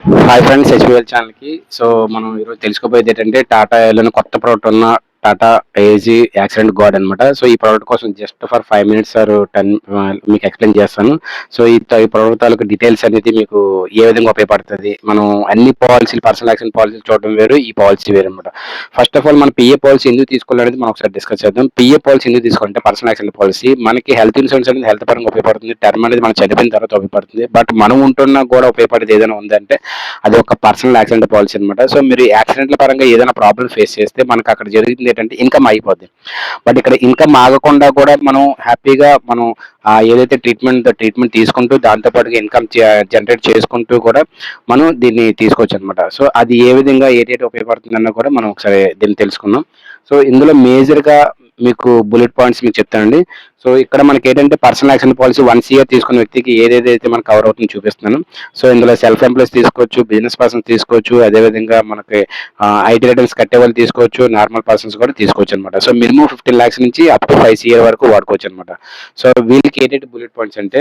Hi friends, HPL ఛానల్కి. So మనం ఈరోజు తెలుసుకోబోయేది ఏంటంటే టాటా ఏలోని కొత్త ప్రోడక్ట్ ఉన్న టాటా ఏజీ యాక్సిడెంట్ గార్డ్ అనమాట. సో ఈ ప్రోడక్ట్ కోసం జస్ట్ ఫర్ 5 minutes ఆర్ 10 మీకు ఎక్స్ప్లెయిన్ చేస్తాను. సో ఈ ప్రోడక్ట్ తాలూకు డీటెయిల్స్ అనేది మీకు ఏ విధంగా ఉపయోగపడుతుంది. మనం అన్ని పాలసీలు, పర్సనల్ యాక్సిడెంట్ పాలసీలు చూడడం వేరు, ఈ పాలసీ వేరు అనమాట. ఫస్ట్ ఆఫ్ ఆల్ మన పిఏ పాలసీ ఎందుకు తీసుకోవాలనేది మనం ఒకసారి డిస్కస్ చేద్దాం. పిఏ పాలసీ ఎందుకు తీసుకోవాలంటే పర్సనల్ యాక్సిడెంట్ పాలసీ మనకి హెల్త్ ఇన్సూరెన్స్ అనేది హెల్త్ పరంగా ఉపయోగపడుతుంది. టర్మ్ అనేది మనం చనిపోయిన తర్వాత ఉపయోగపడుతుంది. బట్ మనం ఉంటున్నా కూడా ఉపయోగపడేది ఏదైనా ఉందంటే అది ఒక పర్సనల్ యాక్సిడెంట్ పాలసీ అనమాట. సో మీరు యాక్సిడెంట్ల పరంగా ఏదైనా ప్రాబ్లమ్ ఫేస్ చేస్తే మనకు అక్కడ జరుగుతుంది ఏంటంటే ఇన్కమ్ అయిపోద్ది. బట్ ఇక్కడ ఇన్కమ్ ఆగకుండా కూడా మనం హ్యాపీగా మనం ఏదైతే ట్రీట్మెంట్ తీసుకుంటూ దాంతో పాటుగా ఇన్కమ్ జనరేట్ చేసుకుంటూ కూడా మనం దీన్ని తీసుకోవచ్చు అనమాట. సో అది ఏ విధంగా ఏదైతే ఉపయోగపడుతుందన్న కూడా మనం ఒకసారి దీన్ని తెలుసుకుందాం. సో ఇందులో మేజర్గా మీకు బుల్లెట్ పాయింట్స్ మీకు చెప్తానండి. సో ఇక్కడ మనకి ఏంటంటే పర్సనల్ యాక్సిడెంట్ పాలసీ 1 year తీసుకున్న వ్యక్తికి ఏదేదైతే మనకు కవర్ అవుతుందో చూపిస్తున్నాను. సో ఇందులో సెల్ఫ్ ఎంప్లాయీస్ తీసుకోవచ్చు, బిజినెస్ పర్సన్స్ తీసుకోవచ్చు, అదేవిధంగా మనకి ఐటీ రిటర్న్స్ కట్టే వాళ్ళు తీసుకోవచ్చు, నార్మల్ పర్సన్స్ కూడా తీసుకోవచ్చు అనమాట. సో మినిమం 15 lakhs నుంచి అప్ టు 5 years వరకు వాడుకోవచ్చు అనమాట. సో వీళ్ళకి ఏంటంటే బుల్లెట్ పాయింట్స్ అంటే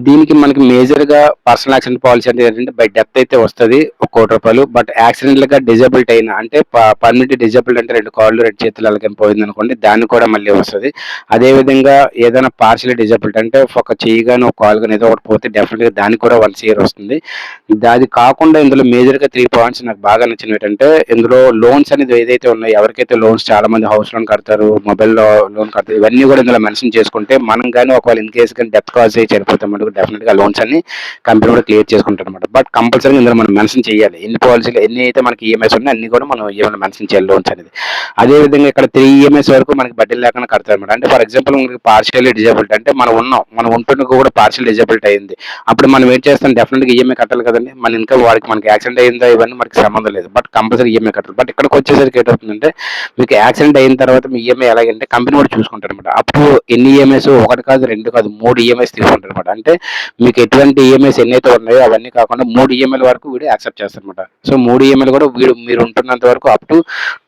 దీనికి మనకి మేజర్గా పర్సనల్ యాక్సిడెంట్ పాలసీ అంటే ఏంటంటే బై డెత్ అయితే వస్తుంది ₹1,00,00,000. బట్ యాక్సిడెంట్లుగా డిజబిలిటీ అయినా అంటే పర్మనెంట్ డిజబిలిటీ అంటే 2 కాళ్ళు 2 చేతులు అలాగే పోయింది అనుకోండి, దాన్ని కూడా మళ్ళీ వస్తుంది. అదేవిధంగా ఏదైనా పార్షియల్ డిజబిలిటీ అంటే ఒక చెయ్యి కానీ ఒక కాలు కానీ ఏదో ఒకటి పోతే డెఫినెట్గా దానికి కూడా 1 year వస్తుంది. అది కాకుండా ఇందులో మేజర్గా 3 points నాకు బాగా నచ్చినవి ఏంటంటే ఇందులో లోన్స్ అనేది ఏదైతే ఉన్నాయో, ఎవరికైతే లోన్స్ చాలా మంది హౌస్ లోన్ కడతారు, మొబైల్ లోన్ కడతారు, ఇవన్నీ కూడా ఇందులో మెన్షన్ చేసుకుంటే మనం కానీ ఒకవేళ ఇన్ కేసు కానీ డెత్ కాజ్ అయ్యి చనిపోతాం డెఫినెట్ గా లోన్స్ అన్ని కంపెనీ కూడా క్లియర్ చేసుకుంటారు అనమాట. బట్ కంపల్సరీగా ఇందులో మనం మెన్షన్ చేయాలి ఎన్ని పాలసీలు ఎన్ని అయితే మనకి ఈఎంఐస్ ఉన్నాయి అన్ని కూడా మనం ఏమైనా మెన్షన్ చేయాలి లోన్స్ అనేది. అదేవిధంగా ఇక్కడ 3 ఈఎంఐస్ వరకు మనకి బడ్డీలు లేకుండా కడతారు అనమాట. అంటే ఫర్ ఎగ్జాంపుల్ మనకి పార్షియల్లీ డిజబిలిటీ అంటే మనం ఉంటున్న కూడా పార్షియల్ డిజబిలిటీ అయింది, అప్పుడు మనం ఏం చేస్తాం డెఫినెట్గా ఈఎంఐ కట్టాలి కదండి. మన ఇంకా మనకి యాక్సిడెంట్ అయిందా ఇవన్నీ మనకి సంబంధం లేదు, బట్ కంపల్సరీ ఈఎంఐ కట్టాలి. బట్ ఇక్కడికి వచ్చేసరికి ఏంటవుతుందంటే మీకు యాక్సిడెంట్ అయిన తర్వాత మీ ఈఎంఐ ఎలాగంటే కంపెనీ కూడా చూసుకుంటారు అనమాట. అప్పుడు ఎన్ని ఈఎంఐస్, 1 కాదు 2 కాదు 3 ఈఎంఐస్ తీసుకుంటారు అనమాట. అంటే మీకు ఎటువంటి ఈఎంఐస్ ఎన్నైతే ఉన్నాయో అవన్నీ కాకుండా 3 ఈఎంఐల వరకు వీడు యాక్సెప్ట్ చేస్తారనమాట. సో 3 ఈఎంఐలు కూడా మీరు ఉంటున్నంత వరకు అప్ టు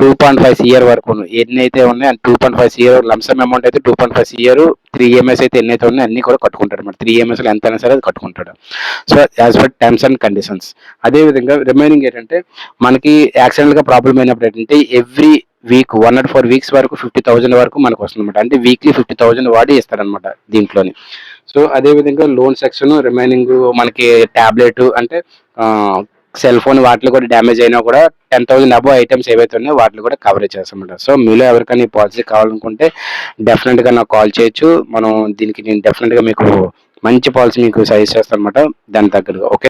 2.5 years వరకు ఎన్నైతే ఉన్నాయో 2.5 years లంసమ్ అమౌంట్ అయితే 2.5 years, 3 ఈఎంఐస్ అయితే ఎన్నైతే ఉన్నాయో అన్ని కూడా కట్టుకుంటాడు అనమాట. 3 ఈఎంఐస్ ఎంత అయినా సరే అది కట్టుకుంటాడు. So as per terms and conditions. అదేవిధంగా రిమైనింగ్ ఏంటంటే మనకి యాక్సిడెంట్గా ప్రాబ్లం అయినప్పుడు ఏంటంటే ఎవ్రీ వీక్ 1 or 4 weeks వరకు 50,000 వరకు మనకు వస్తుంది అనమాట. అంటే వీక్లీ 50,000 వాడి ఇస్తారనమాట దీంట్లోని. సో అదేవిధంగా లోన్ సెక్షన్ రిమైనింగ్ మనకి ట్యాబ్లెట్ అంటే సెల్ ఫోన్ వాటిలో కూడా డ్యామేజ్ అయినా కూడా 10,000 అబోవ్ ఐటమ్స్ ఏవైతే ఉన్నాయో వాటిలో కూడా కవరేజ్ చేస్తామన్నమాట. సో మీలో ఎవరికైనా ఈ పాలసీ కావాలనుకుంటే డెఫినెట్గా నాకు కాల్ చేయొచ్చు. నేను డెఫినెట్గా మీకు మంచి పాలసీ మీకు సజెస్ట్ చేస్తాను అనమాట దాని తగ్గట్టుగా. ఓకే.